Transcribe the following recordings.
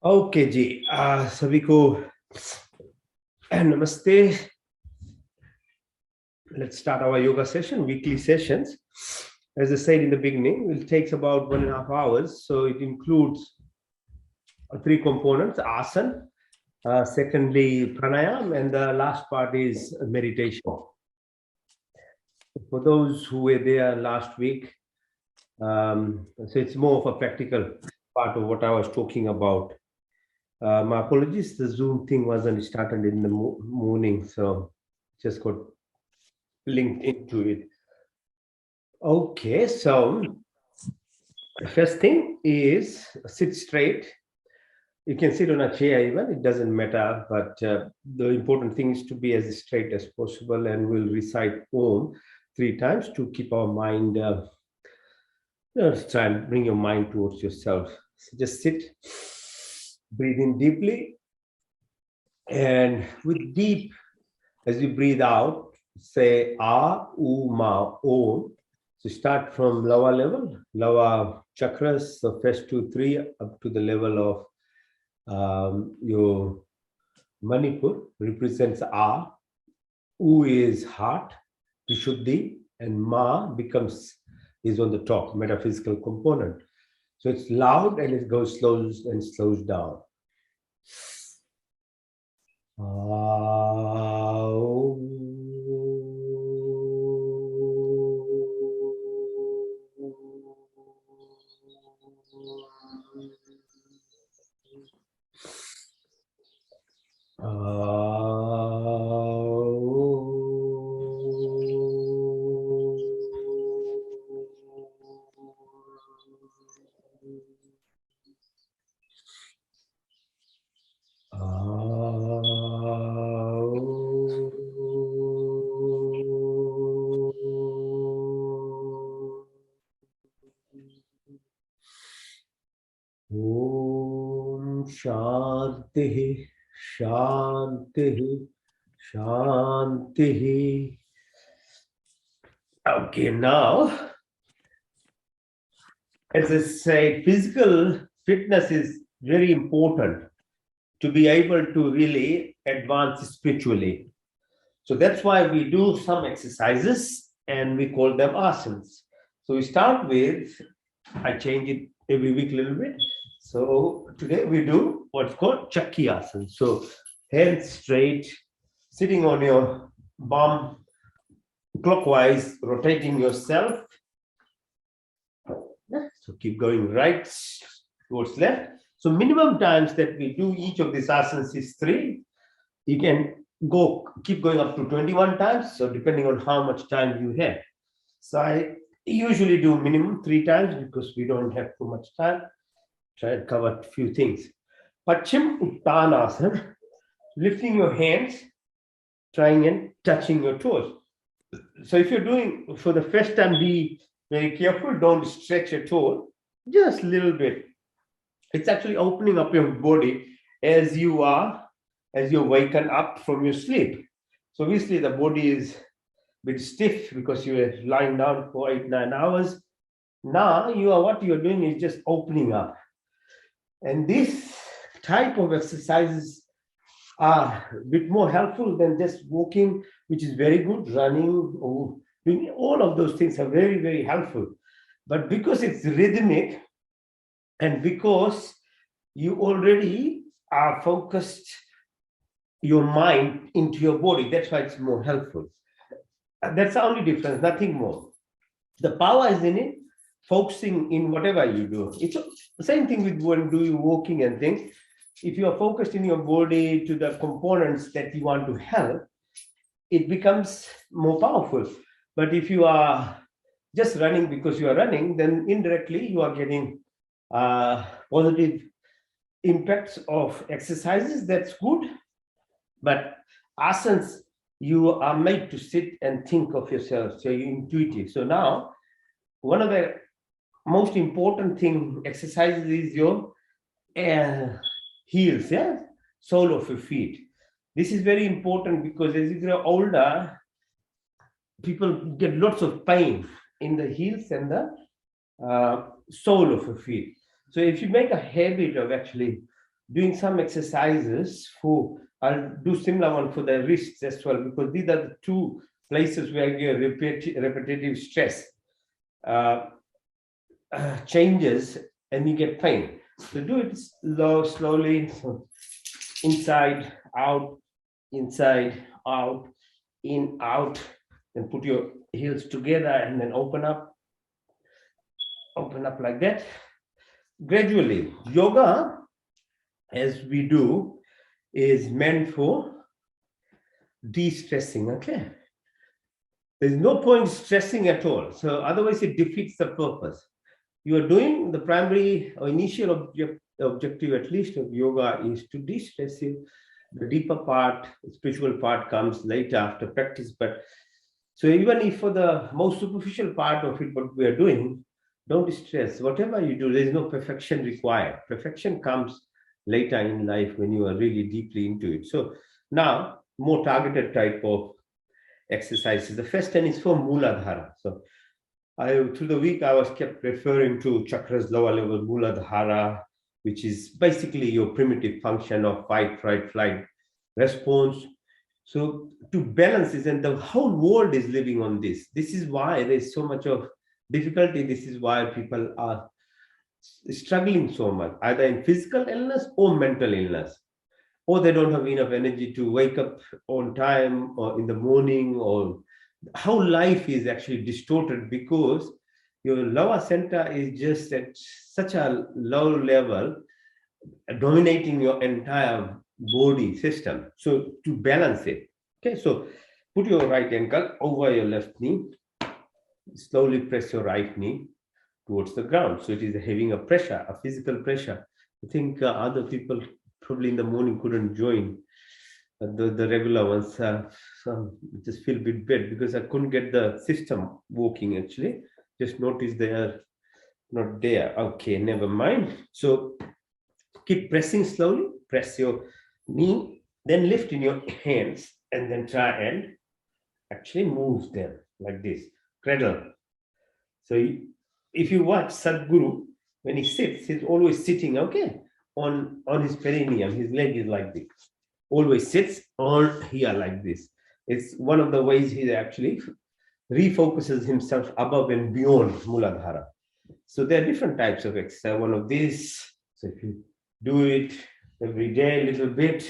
Okay जी सभी को नमस्ते. Let's start our yoga session, weekly sessions. As I said in the beginning, it takes about 1.5 hours. So it includes three components: asan, secondly pranayam, and the last part is meditation. For those who were there last week, so it's more of a practical part of what I was talking about. My apologies, the Zoom thing wasn't started in the morning, so just got linked into it. Okay, so the first thing is sit straight. You can sit on a chair even, it doesn't matter, but the important thing is to be as straight as possible, and we'll recite Om 3 times to keep our mind, try and bring your mind towards yourself. So just sit, breathe in deeply, and with deep, as you breathe out, say A, U, Ma, Om. So start from lower level, lower chakras, so first 2, 3, up to the level of your Manipur, represents A. U is heart, Vishuddhi, and Ma is on the top, metaphysical component. So it's loud and it goes slows down. Om Shanti Shanti Shanti. Okay, now, as I said, physical fitness is very important to be able to really advance spiritually. So that's why we do some exercises and we call them asans. So we start with, I change it every week a little bit. So today we do what's called chakki asana. So hands straight, sitting on your bum, clockwise, rotating yourself. So keep going right towards left. So minimum times that we do each of these asanas is 3. You can keep going up to 21 times. So depending on how much time you have. So I usually do minimum 3 times because we don't have too much time. Try to cover a few things. Paschim Uttanasana, lifting your hands, trying and touching your toes. So if you're doing for the first time, be very careful. Don't stretch your toe, just a little bit. It's actually opening up your body as you're waken up from your sleep. So obviously the body is a bit stiff because you were lying down for 8-9 hours. Now what you're doing is just opening up. And this type of exercises are a bit more helpful than just walking, which is very good. Running or doing all of those things are very, very helpful. But because it's rhythmic and because you already are focused your mind into your body, that's why it's more helpful. That's the only difference, nothing more. The power is in it, focusing in whatever you do. It's the same thing with when do you walking and things. If you are focused in your body to the components that you want to help, it becomes more powerful. But if you are just running because you are running, then indirectly you are getting positive impacts of exercises. That's good. But asanas, you are made to sit and think of yourself. So you're intuitive. So now, one of the most important thing exercises is your heels, sole of your feet. This is very important because as you grow older, people get lots of pain in the heels and the sole of your feet. So if you make a habit of actually doing some exercises for, I'll do similar one for the wrists as well, because these are the two places where your repetitive stress changes and you get pain. So do it slowly. So inside, out, inside, out, in, out. Then put your heels together and then open up like that. Gradually, yoga, as we do, is meant for de-stressing, okay? There's no point stressing at all. So otherwise it defeats the purpose. You are doing the primary or initial objective, at least, of yoga is to de-stress you. The deeper part, the spiritual part, comes later after practice. But so even if for the most superficial part of it, what we are doing, don't stress. Whatever you do, there is no perfection required. Perfection comes later in life when you are really deeply into it. So now, more targeted type of exercises. The first 10 is for Mooladhara. So through the week, I was kept referring to chakras, lower level Mooladhara, which is basically your primitive function of fight, flight response. So to balance this, and the whole world is living on this. This is why there's so much of difficulty. This is why people are struggling so much, either in physical illness or mental illness, or they don't have enough energy to wake up on time or in the morning, or how life is actually distorted because your lower center is just at such a low level, dominating your entire body system. So to balance it, okay, so put your right ankle over your left knee, slowly press your right knee towards the ground. So it is having a pressure, a physical pressure. I think other people probably in the morning couldn't join the regular ones. So just feel a bit bad because I couldn't get the system working actually. Just notice they are not there. Okay, never mind. So keep pressing slowly. Press your knee, then lift in your hands, and then try and actually move them like this. Cradle. So if you watch Sadhguru, when he sits, he's always sitting, okay, on his perineum. His leg is like this. Always sits on here like this. It's one of the ways he actually refocuses himself above and beyond Mooladhara. So there are different types of exercise. One of these, so if you do it every day a little bit.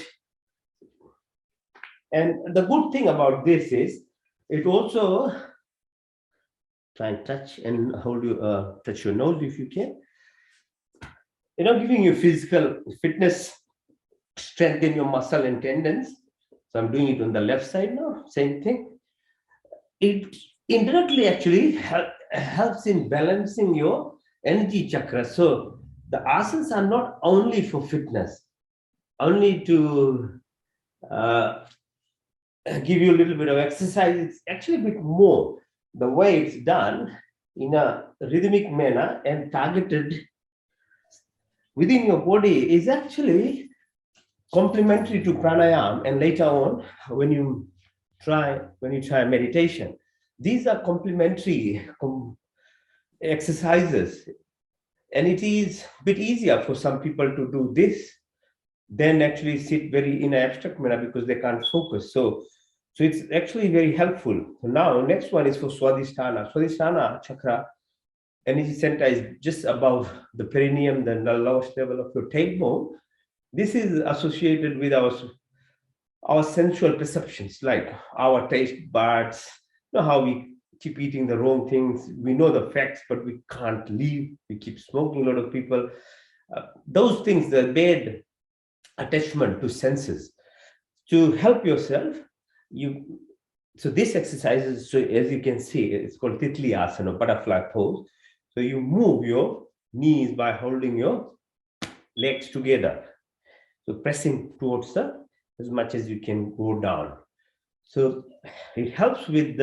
And the good thing about this is it also, try and touch and hold you, touch your nose if you can. Giving you physical fitness, strengthen your muscle and tendons. So I'm doing it on the left side now, same thing. It indirectly actually helps in balancing your energy chakra. So the asans are not only for fitness, only to give you a little bit of exercise. It's actually a bit more. The way it's done in a rhythmic manner and targeted within your body is actually complementary to pranayama. And later on, when you try meditation, these are complementary exercises. And it is a bit easier for some people to do this than actually sit very in an abstract manner because they can't focus. So it's actually very helpful. So now, next one is for Swadhisthana. Swadhisthana chakra, energy center is just above the perineum, the lowest level of your tailbone. This is associated with our sensual perceptions, like our taste buds, how we keep eating the wrong things. We know the facts, but we can't leave. We keep smoking, a lot of people. Those things, the bad attachment to senses. To help yourself, so this exercise is, so as you can see, it's called Titli Asana, butterfly pose. So you move your knees by holding your legs together. So pressing towards as much as you can go down. So it helps with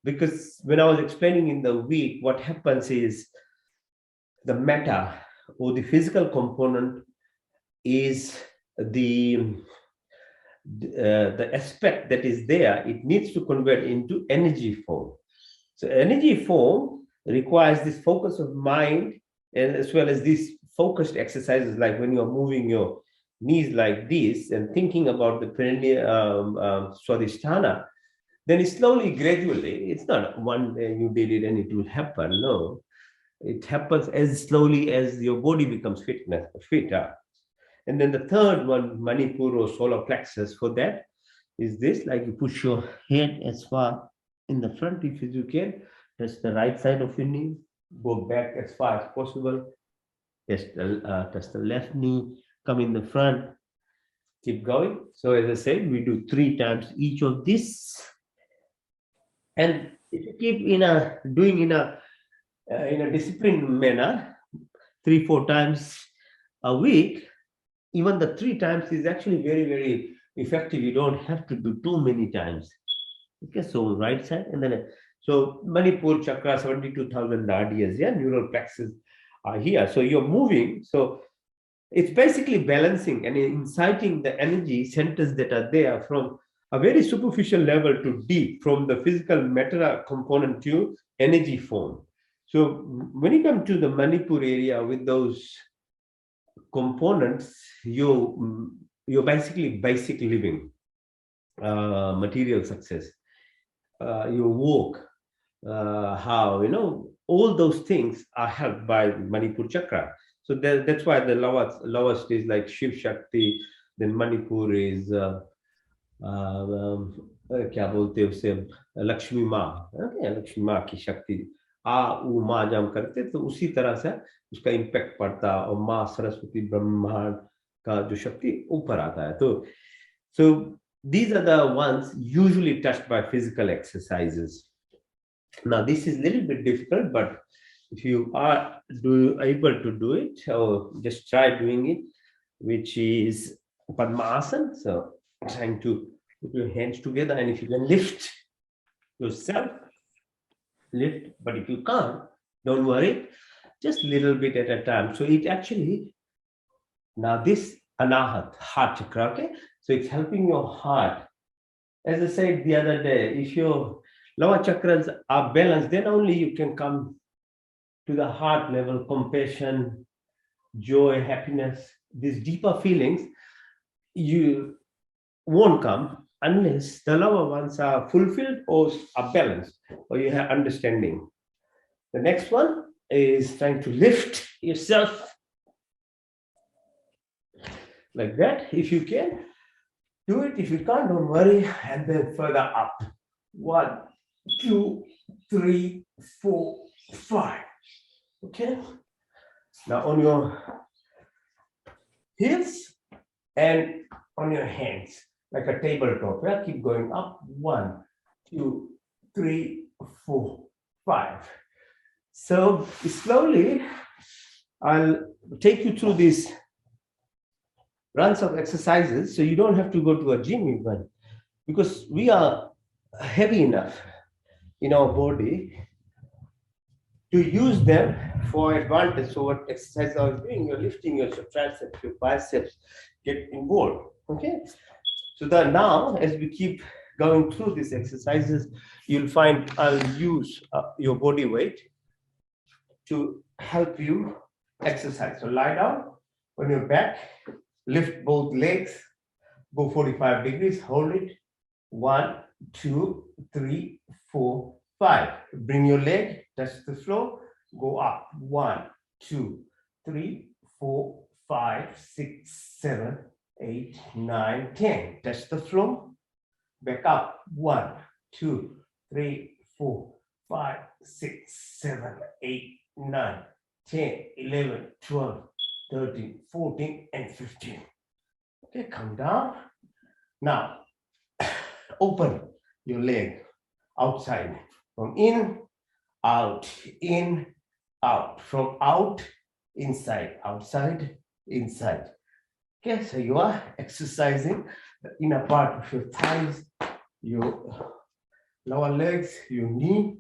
because when I was explaining in the week, what happens is the matter or the physical component is the aspect that is there. It needs to convert into energy form. So energy form requires this focus of mind, and as well as these focused exercises, like when you're moving your knees like this and thinking about the Swadhisthana, then slowly, gradually, it's not one day you did it and it will happen. No, it happens as slowly as your body becomes fitter. And then the third one, Manipur or solar plexus, for that is this, like you push your head as far in the front if you can, touch the right side of your knee, go back as far as possible, touch the left knee, come in the front, keep going. So as I said, we do 3 times each of this. And if you keep doing in a disciplined manner, 3-4 times a week, even the 3 times is actually very, very effective. You don't have to do too many times. Okay, so right side and then so Manipur chakra, 72,000 radius, yeah, neural plexus are here. So you're moving. So it's basically balancing and inciting the energy centers that are there from a very superficial level to deep, from the physical matter component to energy form. So when you come to the Manipur area with those components, you're basically basic living, material success, your work, how, all those things are helped by Manipur chakra. So that's why the lowest is like Shiv Shakti, then Manipur is क्या बोलते हैं उसे, लक्ष्मी माँ, लक्ष्मी माँ की शक्ति, ऊ माँ जब हम करते तो उसी तरह से उसका इम्पैक्ट पड़ता, और माँ सरस्वती ब्रह्मांड का जो शक्ति ऊपर आता है. तो so these are the ones usually touched by physical exercises. Now this is a little bit difficult, but if you are able to do it, or just try doing it, which is Padmasana. So trying to put your hands together, and if you can lift yourself, lift, but if you can't, don't worry, just a little bit at a time. So it actually, now this Anahat, heart chakra, okay? So it's helping your heart. As I said the other day, if your lower chakras are balanced, then only you can come to the heart level, compassion, joy, happiness, these deeper feelings, you won't come unless the lower ones are fulfilled or are balanced, or you have understanding. The next one is trying to lift yourself like that. If you can, do it. If you can't, don't worry. And then further up. 1, 2, 3, 4, 5. Okay. Now on your heels and on your hands, like a tabletop. Yeah? Keep going up. 1, 2, 3, 4, 5. So slowly, I'll take you through these runs of exercises, so you don't have to go to a gym even, because we are heavy enough in our body to use them for advantage. So what exercise I was doing, you're lifting your triceps, your biceps get involved. Okay. So that now, as we keep going through these exercises, you'll find I'll use your body weight to help you exercise. So lie down on your back, lift both legs, go 45 degrees, hold it. 1, 2, 3, 4, 5. Bring your leg, touch the floor, go up. 1, 2, 3, 4, 5, 6, 7, 8, 9, 10. Touch the floor, back up. 1, 2, 3, 4, 5, 6, 7, 8, 9, 10, 11, 12, 13, 14, and 15. Okay, come down. Now, open your leg outside. From in, out, from out, inside, outside, inside. Okay, so you are exercising the inner part of your thighs, your lower legs, your knee.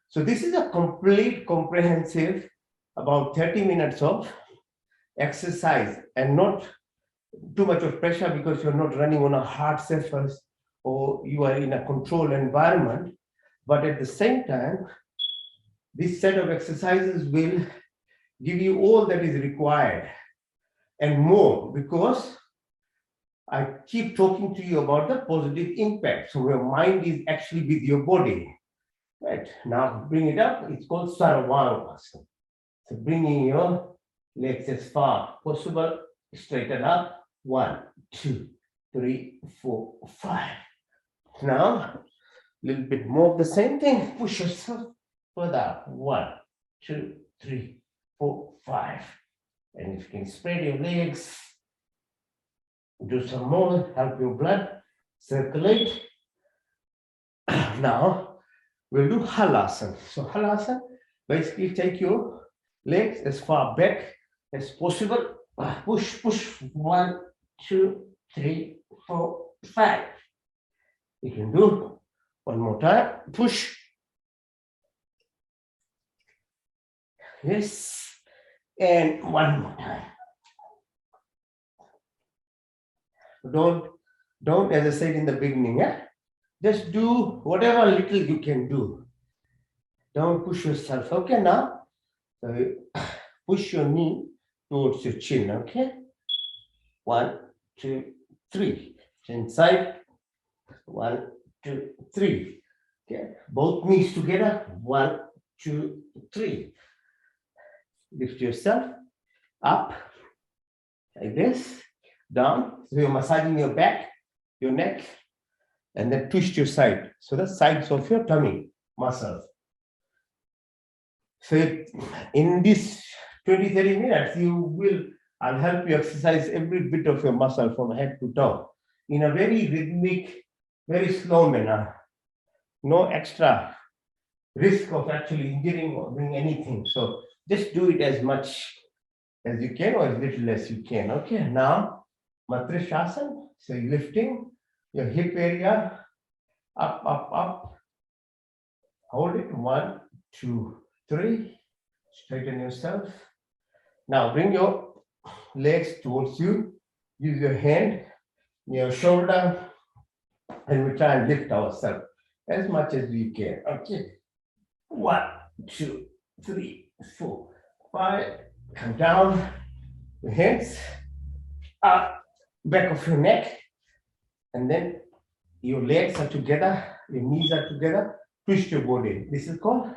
So this is a complete, comprehensive, about 30 minutes of exercise, and not too much of pressure, because you're not running on a hard surface or you are in a controlled environment. But at the same time, this set of exercises will give you all that is required and more, because I keep talking to you about the positive impact. So your mind is actually with your body. Right. Now bring it up. It's called Sarvanga. So bringing your legs as far possible, straighten up. 1, 2, 3, 4, 5. Now, a little bit more of the same thing. Push yourself further. 1, 2, 3, 4, 5. And if you can spread your legs, do some more, help your blood circulate. Now, we'll do halasana. So halasana, basically take your legs as far back as possible. Push, push. 1, 2, 3, 4, 5. You can do one more time. Push. Yes. And one more time. Don't, as I said in the beginning, just do whatever little you can do. Don't push yourself. Okay, now push your knee towards your chin. Okay. 1, 2, 3. Inside. 1, 2, 3. Okay. Both knees together. 1, 2, 3. Lift yourself up like this. Down. So you're massaging your back, your neck, and then twist your side. So the sides of your tummy muscles. So in this 20-30 minutes, I'll help you exercise every bit of your muscle from head to toe in a very rhythmic, very slow manner. No extra risk of actually injuring or doing anything. So just do it as much as you can or as little as you can. Okay, now Matrishasana. So you're lifting your hip area up, up, up. Hold it. 1, 2, 3. Straighten yourself. Now bring your legs towards you. Use your hand, your shoulder, and we try and lift ourselves as much as we can. Okay. 1, 2, 3, 4, 5. Come down. Your hands up, back of your neck, and then your legs are together, your knees are together. Twist your body. This is called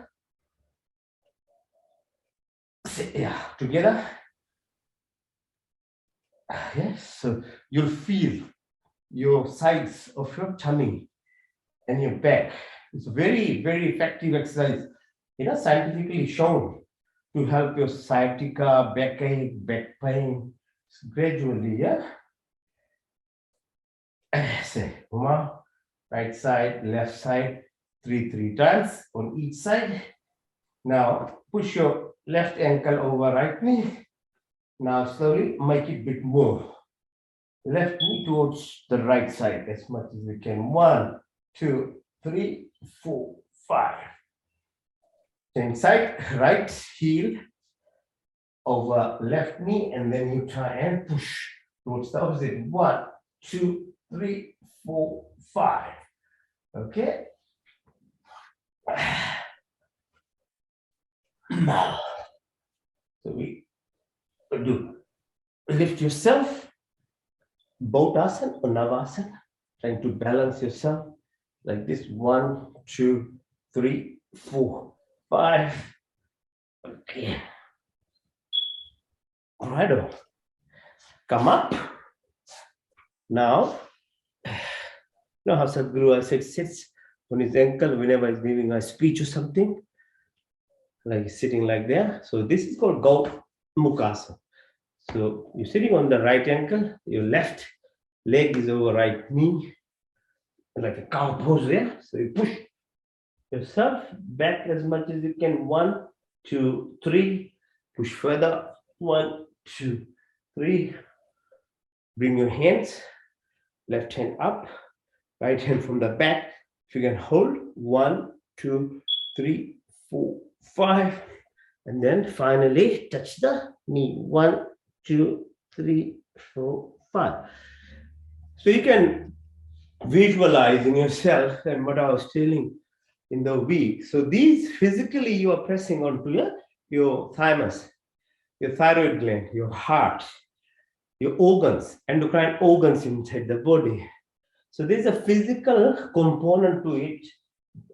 together. Yes, so you'll feel your sides of your tummy and your back. It's a very, very effective exercise. Scientifically shown to help your sciatica, backache, back pain. So gradually, say, right side, left side, 3 times on each side. Now push your left ankle over right knee. Now slowly make it a bit more. Left knee towards the right side as much as we can. 1, 2, 3, 4, 5. Same side, right heel over left knee, and then you try and push towards the opposite. 1, 2, 3, 4, 5. Okay. Now, so we do lift yourself, Bhotasana or Navasana, trying to balance yourself like this. 1, 2, 3, 4, 5. Okay. All right. Come up. Now, you know how Sadhguru sits on his ankle whenever he's giving a speech or something, like he's sitting like there. So this is called Gaumukasana. So you're sitting on the right ankle, your left leg is over right knee, like a cow pose there. So you push yourself back as much as you can. 1, 2, 3. Push further. 1, 2, 3. Bring your hands, left hand up, right hand from the back. If you can hold. 1, 2, 3, 4, 5. And then finally touch the knee. 1, 2, 3, 4, 5. So you can visualize in yourself and what I was telling in the week. So these physically you are pressing onto your thymus, your thyroid gland, your heart, your organs, endocrine organs inside the body. So there's a physical component to it,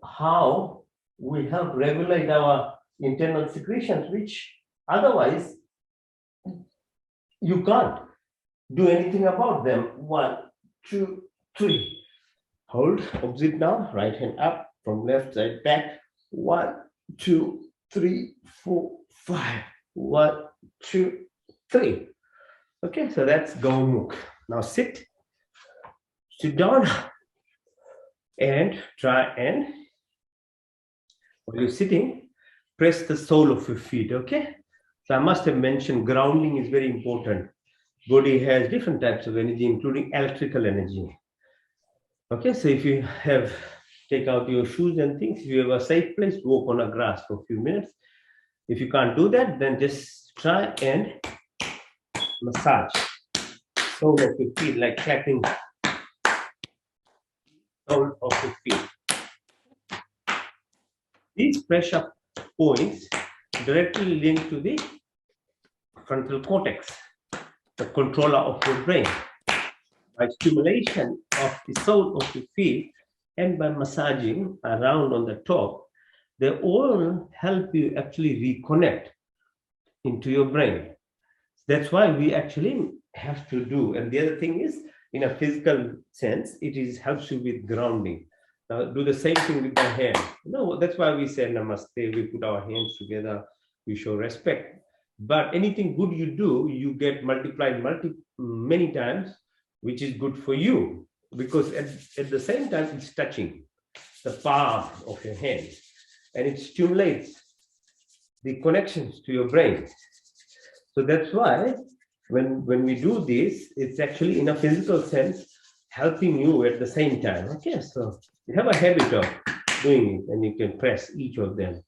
how we help regulate our internal secretions, which otherwise you can't do anything about them. 1, 2, 3. Hold, opposite now, right hand up, from left side back. 1, 2, 3, 4, 5. 1, 2, 3. Okay, so that's Gomukh. Now sit down and try and, while you're sitting, press the sole of your feet, okay? So I must have mentioned grounding is very important. Body has different types of energy, including electrical energy. Okay, so if you have, take out your shoes and things, if you have a safe place, walk on a grass for a few minutes. If you can't do that, then just try and massage sole of your feet, like clapping sole of your feet. These pressure points directly link to the frontal cortex, the controller of your brain. By stimulation of the sole of your feet and by massaging around on the top, they all help you actually reconnect into your brain. That's why we actually have to do. And the other thing is, in a physical sense, it helps you with grounding. Now, do the same thing with the hand. No, that's why we say namaste. We put our hands together. We show respect. But anything good you do, you get multiplied many times, which is good for you, because at the same time it's touching the palm of your hand and it stimulates the connections to your brain. So that's why when we do this, it's actually in a physical sense helping you at the same time. Okay, so you have a habit of doing it and you can press each of them.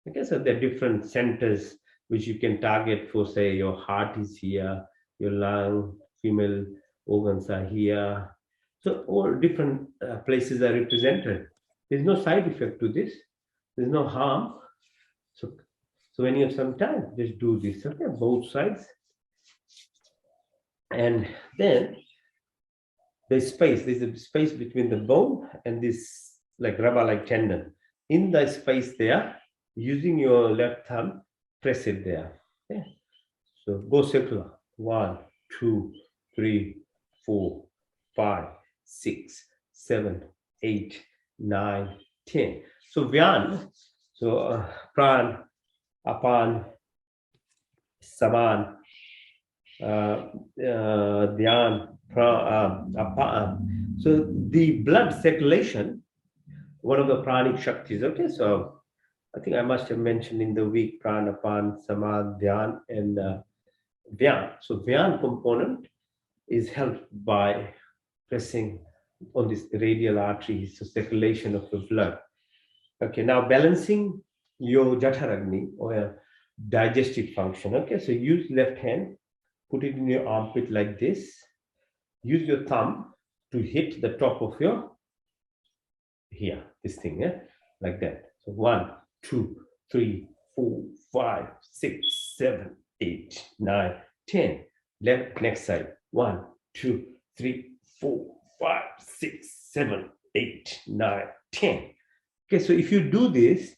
Okay, so there are different centers which you can target for, say, your heart is here, your lung, female organs are here. So all different places are represented. There's no side effect to this. There's no harm. So when you have some time, just do this, okay, both sides. And then there's a space between the bone and this like rubber-like tendon. In the space there, using your left thumb, press it there. Okay? So go circular. 1, 2, 3, 4, 5, 6, 7, 8, 9, 10. So Vyan, so Pran, Apan, Saman, Dhyan, Apan. So the blood circulation, one of the pranic shaktis. Okay, so I think I must have mentioned in the week Pran, Apan, Saman, Dhyan, and Vyan. So Vyan component is helped by pressing on this radial arteries, so circulation of the blood. Okay, now balancing your Jatharagni or digestive function. Okay, so use left hand, put it in your armpit like this. Use your thumb to hit the top of your here, this thing, yeah, like that. So 1, 2, 3, 4, 5, 6, 7, 8, 9, 10. Left, next side. 1, 2, 3, 4, 5, 6, 7, 8, 9, 10. Okay, so if you do this,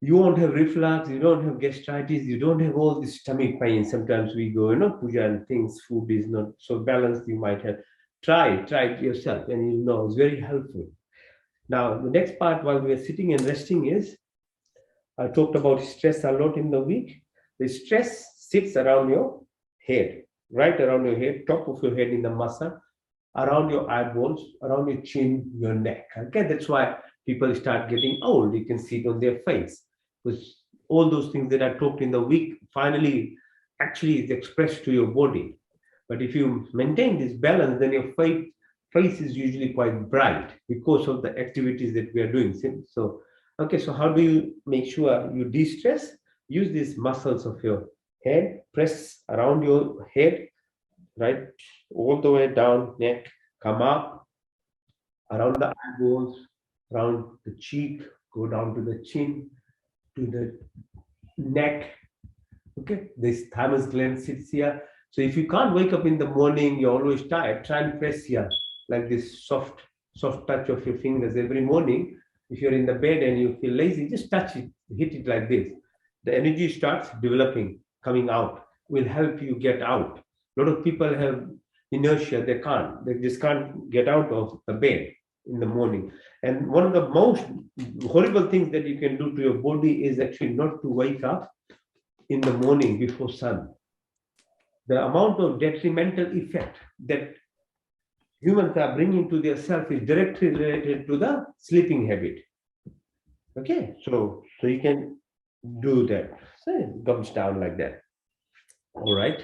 you won't have reflux, you don't have gastritis, you don't have all this stomach pain. Sometimes we go, puja and things, food is not so balanced, you might have. Try it yourself and you'll know it's very helpful. Now, the next part while we are sitting and resting is, I talked about stress a lot in the week. The stress sits around your head, right around your head, top of your head in the muscle, around your eyeballs, around your chin, your neck. Okay, that's why people start getting old. You can see it on their face. Because all those things that I talked in the week finally actually is expressed to your body. But if you maintain this balance, then your face is usually quite bright because of the activities that we are doing. So, okay, so how do you make sure you de-stress? Use these muscles of your head, press around your head, right, all the way down, neck, come up, around the eyeballs, around the cheek, go down to the chin, to the neck. Okay, this thymus gland sits here. So if you can't wake up in the morning, you're always tired, try and press here, like this soft touch of your fingers every morning. If you're in the bed and you feel lazy, just touch it, hit it like this. The energy starts developing, coming out, will help you get out. A lot of people have inertia, they just can't get out of the bed in the morning. And one of the most horrible things that you can do to your body is actually not to wake up in the morning before sun. The amount of detrimental effect that humans are bringing to their self is directly related to the sleeping habit. Okay, so you can do that. So it comes down like that. All right.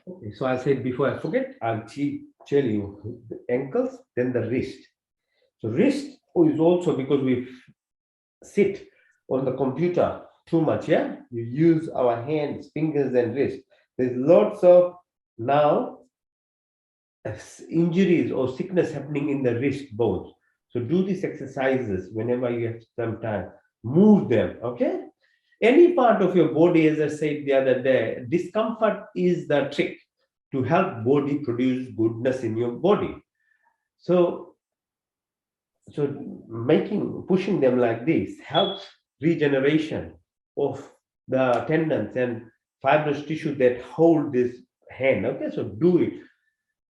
Okay, so I said before I forget, I'll tell you the ankles, then the wrist. So wrist is also because we sit on the computer too much, yeah? You use our hands, fingers, and wrist. There's lots of now injuries or sickness happening in the wrist bones. So do these exercises whenever you have some time. Move them, okay? Any part of your body, as I said the other day, discomfort is the trick to help body produce goodness in your body. So pushing them like this helps regeneration of the tendons and fibrous tissue that hold this hand. Okay, so do it.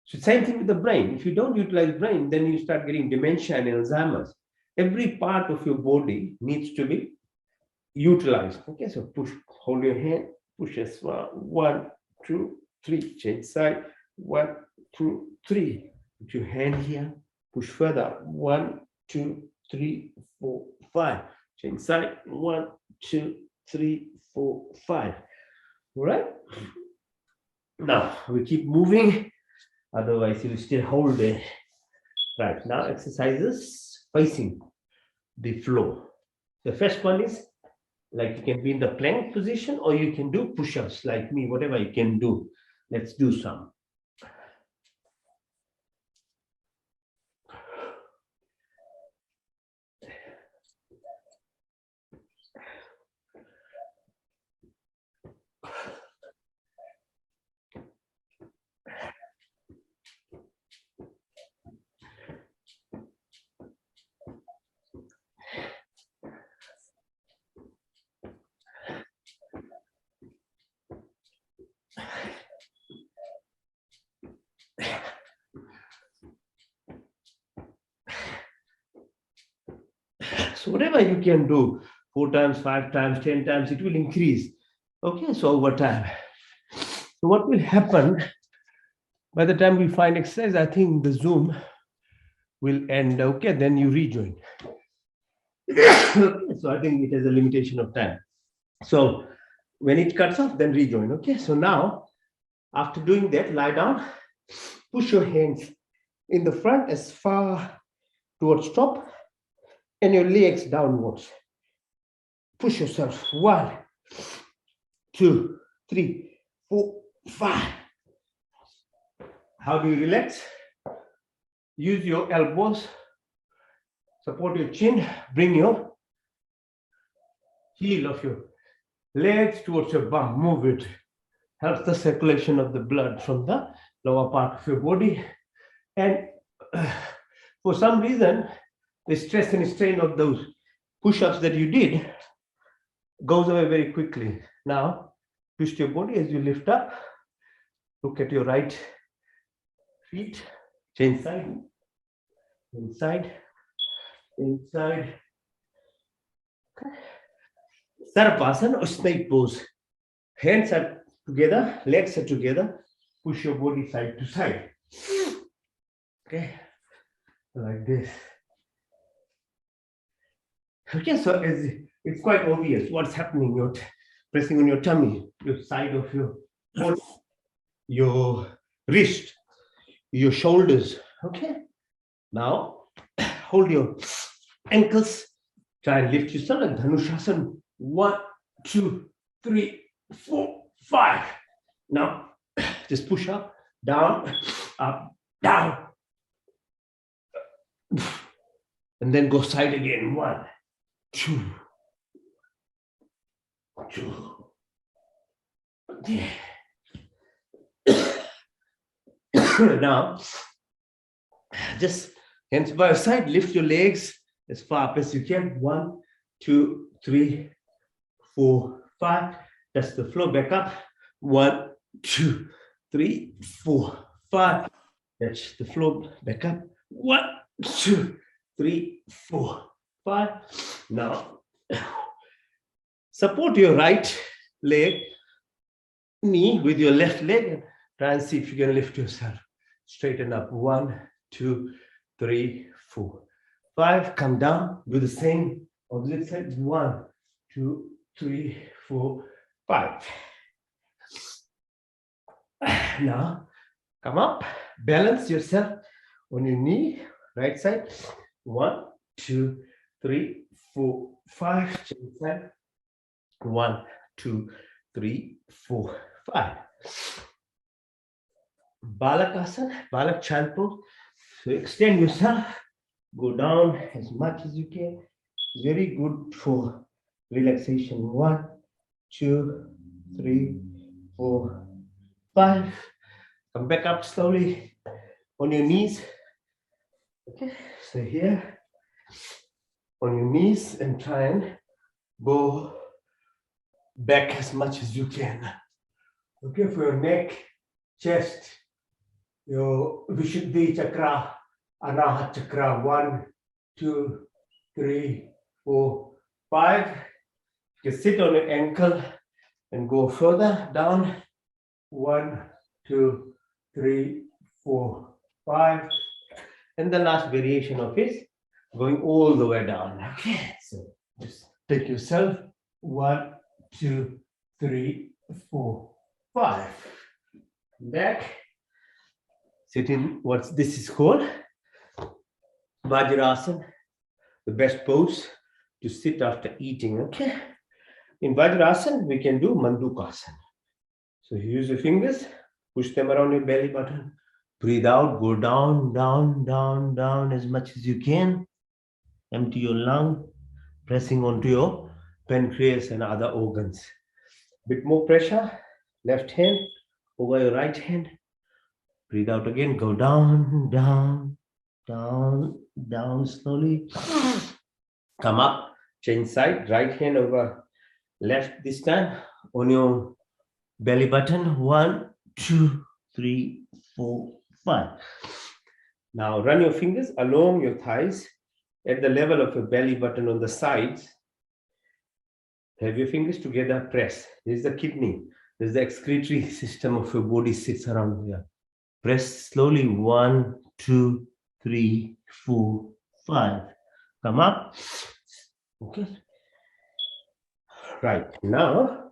So same thing with the brain. If you don't utilize brain, then you start getting dementia and Alzheimer's. Every part of your body needs to be utilized. Okay, so hold your hand, push as well. 1, 2, 3, change side. 1, 2, 3. Put your hand here, push further. 1, 2, 3, 4, 5. Change side. 1, 2, 3, 4, 5. All right. Now we keep moving. Otherwise, you'll still hold it. Right, now exercises facing the floor. The first one is like you can be in the plank position or you can do push-ups like me, whatever you can do. Let's do some. So whatever you can do, 4 times, 5 times, 10 times, it will increase. Okay, so over time. So what will happen by the time we find exercise, I think the Zoom will end. Okay, then you rejoin. So I think it has a limitation of time. So when it cuts off, then rejoin. Okay, so now after doing that, lie down, push your hands in the front as far towards top and your legs downwards. Push yourself. 1, 2, 3, 4, 5. How do you relax? Use your elbows, support your chin, bring your heel of your legs towards your bum, move it. Helps the circulation of the blood from the lower part of your body. And for some reason, the stress and strain of those push-ups that you did goes away very quickly. Now, twist your body as you lift up. Look at your right feet. Change side. Inside. Inside. Okay. Sarvasana or snake pose. Hands are together, legs are together. Push your body side to side. Okay, like this. Okay, so it's quite obvious what's happening. You're pressing on your tummy, your side of your body, your wrist, your shoulders. Okay, now hold your ankles. Try and lift yourself like Dhanushasana. 1, 2, 3, 4, 5. Now just push up, down, down. And then go side again. 1, 2, 2. Yeah. Now, just hands by your side, lift your legs as far up as you can. 1, 2, 3, 4, 5. That's the floor. Back up. 1, 2, 3, 4, 5. That's the floor. Back up. 1, 2, 3, 4, 5. Now, support your right leg, knee with your left leg, and try and see if you can lift yourself. Straighten up. 1, 2, 3, 4, 5. Come down. Do the same on the side. 1, 2, 3, 4, 5. Now, come up. Balance yourself on your knee. Right side. 1, 2, 3, 4, 5. Change side. 1, 2, 3, 4, 5. Balakasana, Balak child pose. So extend yourself, go down as much as you can. Very good for relaxation. 1, 2, 3, 4, 5. Come back up slowly on your knees. Okay, so here on your knees and try and go back as much as you can. Okay, for your neck, chest, your Vishuddhi chakra, Anahat chakra. 1, 2, 3, 4, 5. You can sit on your ankle and go further down. 1, 2, 3, 4, 5. And the last variation of it, going all the way down. Okay, so just take yourself. 1, 2, 3, 4, 5. Back. Sit in what this is called Vajrasana, the best pose to sit after eating. Okay. In Vajrasana, we can do Mandukasana. So use your fingers, push them around your belly button. Breathe out, go down, down, down, down as much as you can. Empty your lung, pressing onto your pancreas and other organs. Bit more pressure, left hand over your right hand. Breathe out again, go down, down, down, down slowly. Come up, change side, right hand over left this time on your belly button. 1, 2, 3, 4, 5. Now run your fingers along your thighs at the level of your belly button on the sides. Have your fingers together, press. This is the kidney. This is the excretory system of your body sits around here. Press slowly. 1, 2, 3, 4, 5. Come up. Okay. Right. Now,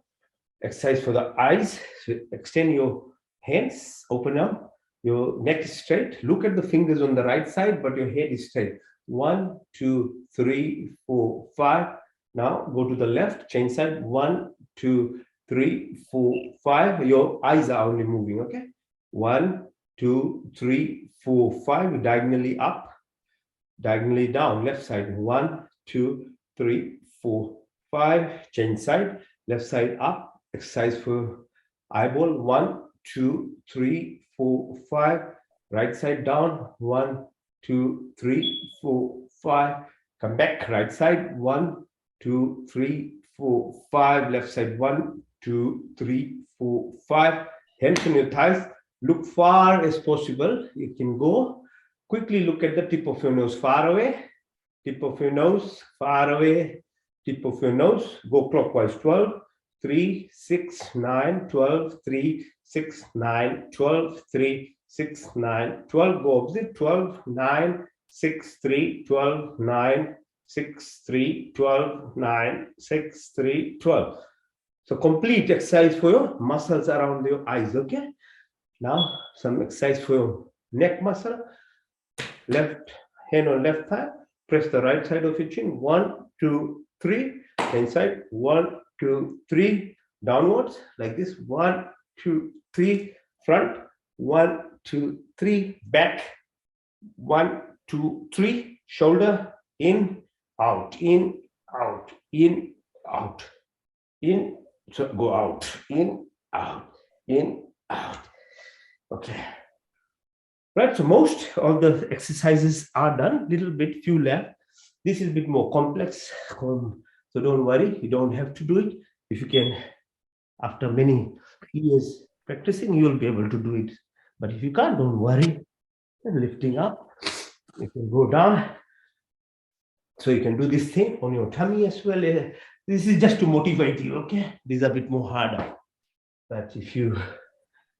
exercise for the eyes. So extend your hands, open up. Your neck is straight. Look at the fingers on the right side, but your head is straight. 1, 2, 3, 4, 5. Now go to the left, change side. 1, 2, 3, 4, 5. Your eyes are only moving. Okay. 1, 2, 3, 4, 5. Diagonally up, diagonally down. Left side. 1, 2, 3, 4, 5. Change side. Left side up. Exercise for eyeball. 1, 2, 3, 4, 5. Right side down. 1, 2, 3, 4, 5. Come back. Right side. 1, 2, 3, 4, 5. Left side. 1, 2, 3, 4, 5. Hands on your thighs. Look far as possible. You can go. Quickly look at the tip of your nose far away. Tip of your nose far away. Tip of your nose. Go clockwise. 12, 3, 6, 9, 12, 3, 6, 9, 12, 3, 6, 9, 12. Go opposite. 12, 9, 6, 3, 12, 9, 6, 3, 12, 9, 6, 3, 12. So complete exercise for your muscles around your eyes. Okay. Now some exercise for your neck muscle. Left hand on left thigh. Press the right side of your chin. 1, 2, 3. Inside. 1, 2, 3. Downwards like this. 1, 2, 3. Front. 1, 2, 3. Back. 1, 2, 3. Shoulder. In, out, in, out, in, out, in. So go out, in, out, in, out. Okay. Right, so most of the exercises are done, little bit, few left. This is a bit more complex, so don't worry, you don't have to do it. If you can, after many years practicing, you will be able to do it. But if you can't, don't worry. And lifting up, you can go down. So you can do this thing on your tummy as well. This is just to motivate you, okay? These are a bit more harder. But if you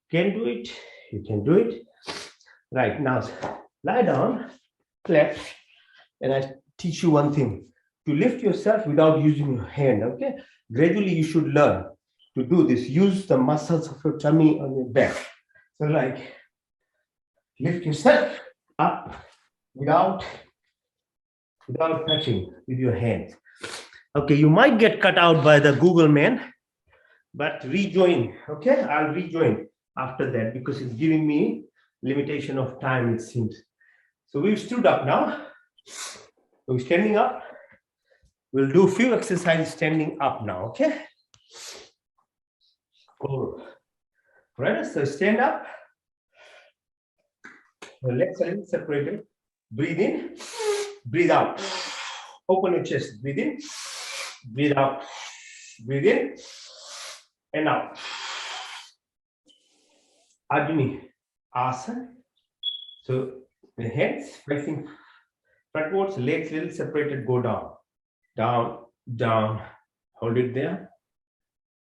can do it, you can do it. Right, now lie down, flat, and I teach you one thing. To lift yourself without using your hand, okay? Gradually you should learn to do this. Use the muscles of your tummy on your back. So like, lift yourself up without touching with your hands. Okay, you might get cut out by the Google man, but rejoin, okay? I'll rejoin after that because it's giving me limitation of time, it seems. So we've stood up now. We're standing up. We'll do a few exercises standing up now, okay? Cool. Right, so stand up. The legs are a little separated. Breathe in, breathe out. Open your chest, breathe in, breathe out. Breathe in and out. Adini asana. So the hands facing frontwards, legs little separated, go down, down, down. Hold it there.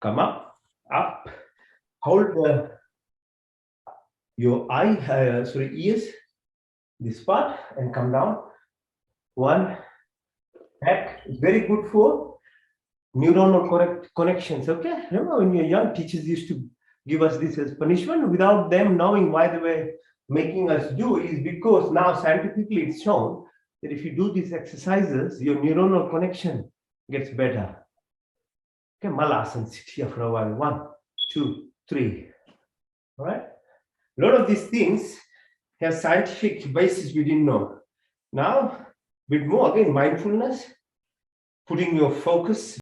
Come up, up. Hold your ears, this part, and come down. One, back. It's very good for neuronal connections. Okay, remember when we were young, teachers used to give us this as punishment without them knowing why they were making us do it, is because now scientifically it's shown that if you do these exercises, your neuronal connection gets better. Okay, Malasana, sit here for a while. 1, 2, 3. All right. A lot of these things have scientific basis we didn't know. Now, a bit more again, mindfulness, putting your focus